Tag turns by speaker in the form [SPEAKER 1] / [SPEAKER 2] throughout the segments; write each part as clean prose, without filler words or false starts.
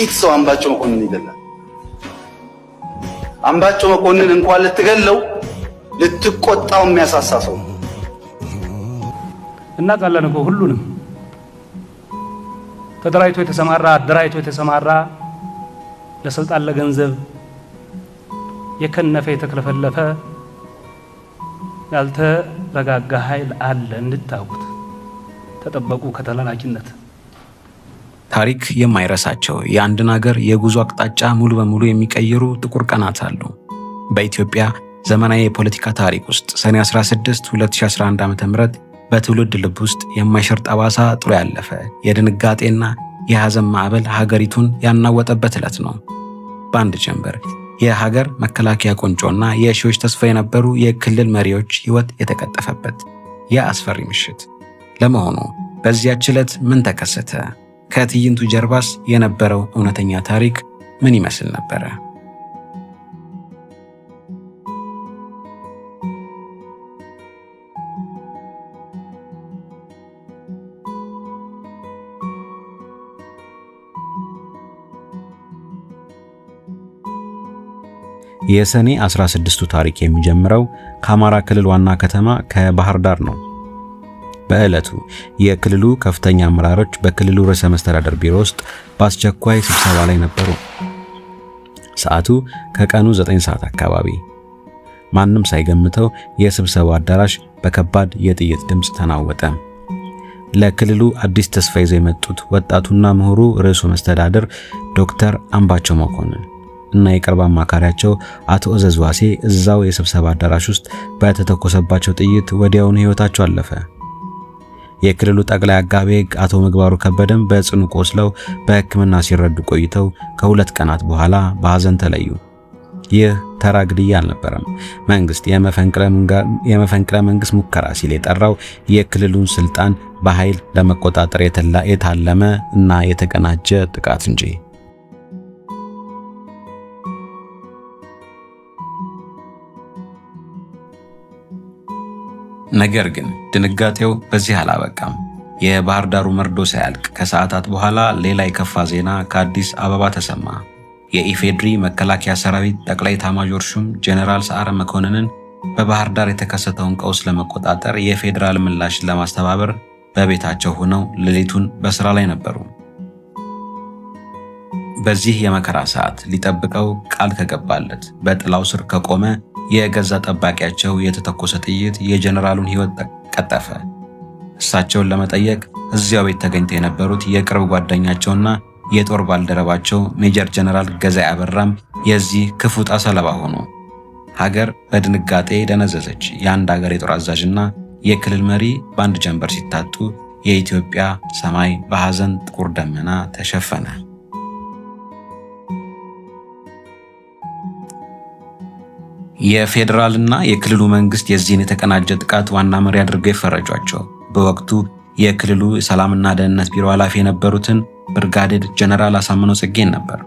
[SPEAKER 1] ጥቂት ሰው አምባቸው መኮንን ይገላል። አምባቸው መኮንን እንኳን ልትገለው ልትቆጣው የሚያሳሳ ሰው
[SPEAKER 2] እናውቃለን እኮ ሁሉንም ተደራጅቶ የተሰማራ አደራጅቶ የተሰማራ ለስልጣን ለገንዘብ የከነፈ የተከለፈለፈ ያልተረጋጋ ኃይል አለ። እንድታውቁት ተጠበቁ ከተላላኪነት።
[SPEAKER 3] ታሪክ የማይረሳቸው የአንድን ሀገር የጉዞ አቅጣጫ ሙሉ በሙሉ የሚቀይሩ ጥቁር ቀናት አሉ። በኢትዮጵያ ዘመናዊ የፖለቲካ ታሪክ ውስጥ ሰኔ 16 2011 ዓ.ም በትውልድ ልብ ውስጥ የማይሽር ጠባሳ ጥሎ ያለፈ የድንጋጤና የሐዘን ማዕበል ሀገሪቱን ያናወጠበት ዕለት ነው። በአንድ ጀንበር የሀገር መከላከያ ቁንጮና የሺዎች ተስፋ የነበሩ የክልል መሪዎች ሕይወት የተቀጠፈበት የአስፈሪ ምሽት። ለመሆኑ በዚያች ዕለት ምን ተከሰተ? ከትዕይንቱ ጀርባስ የነበረው እውነተኛ ታሪክ ምን ይመስል ነበረ? የሰኔ 16ቱ ታሪክ የሚጀምረው ከአማራ ክልል ዋና ከተማ ከባህር ዳር ነው። በዕለቱ የክልሉ ከፍተኛ አመራሮች በክልሉ ርዕሰ መስተዳድር ቢሮ ውስጥ በአስቸኳይ ስብሰባ ላይ ነበሩ። ሰዓቱ ከቀኑ 9 ሰዓት አካባቢ። ማንም ሳይገምተው የስብሰባው አዳራሽ በከባድ የጥይት ድምፅ ተናወጠ። ለክልሉ አዲስ ተስፋ ይዘው የመጡት ወጣቱና ምሁሩ ርዕሰ መስተዳድር ዶክተር አምባቸው መኮንን እና የቅርብ አማካሪያቸው አቶ እዘዝዋሴ እዛው የስብሰባ አዳራሽ ውስጥ በተተኮሰባቸው ጥይት ወዲያውኑ ሕይወታቸው አለፈ። የክልሉ ጠቅላይ አቃቤ ሕግ አቶ ምግባሩ ከበደም በጽኑ ቆስለው በሕክምና ሲረዱ ቆይተው ከሁለት ቀናት በኋላ በሐዘን ተለዩ። ይህ ተራ ግድያ አልነበረም። መንግስት የመፈንቅለ መንግስት ሙከራ ሲል የጠራው የክልሉን ስልጣን በኃይል ለመቆጣጠር የታለመ እና የተቀናጀ ጥቃት እንጂ። ነገር ግን ድንጋጤው በዚህ አላበቃም። የባህር ዳሩ መርዶ ሳያልቅ ከሰዓታት በኋላ ሌላ የከፋ ዜና ከአዲስ አበባ ተሰማ። የኢፌድሪ መከላከያ ሰራዊት ጠቅላይ ኤታማዦር ሹም ጄኔራል ሰዓረ መኮንንን በባህር ዳር የተከሰተውን ቀውስ ለመቆጣጠር የፌዴራል ምላሽን ለማስተባበር በቤታቸው ሆነው ሌሊቱን በስራ ላይ ነበሩ። በዚህ የመከራ ሰዓት ሊጠብቀው ቃል ከገባለት በጥላው ስር ከቆመ የገዛ ጠባቂያቸው የተተኮሰ ጥይት የጀነራሉን ሕይወት ቀጠፈ። እሳቸውን ለመጠየቅ እዚያው ቤት ተገኝተው የነበሩት የቅርብ ጓደኛቸውና የጦር ባልደረባቸው ሜጀር ጀነራል ገዛኢ አበራም የዚህ ክፉ ዕጣ ሰለባ ሆኑ። ሀገር በድንጋጤ ደነዘዘች። የአንድ ሀገር የጦር አዛዥና የክልል መሪ በአንድ ጀንበር ሲታጡ የኢትዮጵያ ሰማይ በሐዘን ጥቁር ደመና ተሸፈነ። የፌዴራልና የክልሉ መንግስት የዚህን የተቀናጀ ጥቃት ዋና መሪ አድርገው የፈረጇቸው በወቅቱ የክልሉ ሰላምና ደህንነት ቢሮ ኃላፊ የነበሩትን ብርጋዴር ጀነራል አሳምነው ጽጌን ነበር።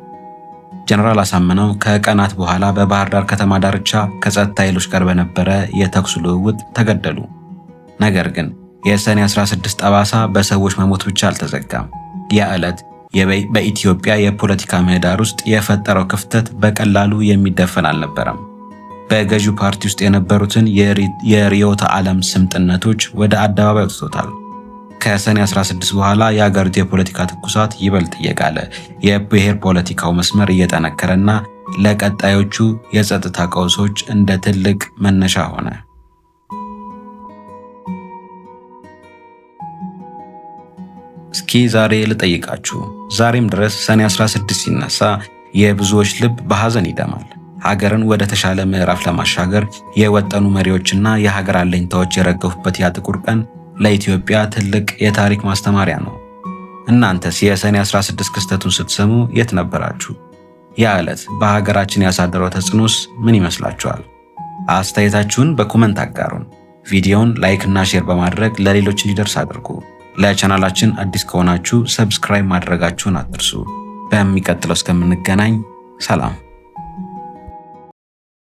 [SPEAKER 3] ጀነራል አሳምነው ከቀናት በኋላ በባህር ዳር ከተማ ዳርቻ ከጸጥታ ኃይሎች ጋር በነበረ የተኩስ ልውውጥ ተገደሉ። ነገር ግን የሰኔ 16 ጠባሳ በሰዎች መሞት ብቻ አልተዘጋም። ያ ዕለት በኢትዮጵያ የፖለቲካ ምህዳር ውስጥ የፈጠረው ክፍተት በቀላሉ የሚደፈን አልነበረም። በገዢው ፓርቲ ውስጥ የነበሩትን የርዕዮተ ዓለም ስምጥነቶች ወደ አደባባይ አውጥቶታል። ከሰኔ 16 በኋላ የሀገሪቱ የፖለቲካ ትኩሳት ይበልጥ እየጋለ የብሔር ፖለቲካው መስመር እየጠነከረና ለቀጣዮቹ የጸጥታ ቀውሶች እንደ ትልቅ መነሻ ሆነ። እስኪ ዛሬ ልጠይቃችሁ፣ ዛሬም ድረስ ሰኔ 16 ሲነሳ የብዙዎች ልብ በሐዘን ይደማል። ሀገርን ወደ ተሻለ ምዕራፍ ለማሻገር የወጠኑ መሪዎችና የሀገር አለኝታዎች የረገፉበት ያ ጥቁር ቀን ለኢትዮጵያ ትልቅ የታሪክ ማስተማሪያ ነው። እናንተስ የሰኔ 16 ክስተቱን ስትሰሙ የት ነበራችሁ? ያ ዕለት በሀገራችን ያሳደረው ተጽዕኖስ ምን ይመስላችኋል? አስተያየታችሁን በኮመንት አጋሩን። ቪዲዮውን ላይክ እና ሼር በማድረግ ለሌሎች እንዲደርስ አድርጉ። ለቻናላችን አዲስ ከሆናችሁ ሰብስክራይብ ማድረጋችሁን አትርሱ። በሚቀጥለው እስከምንገናኝ ሰላም።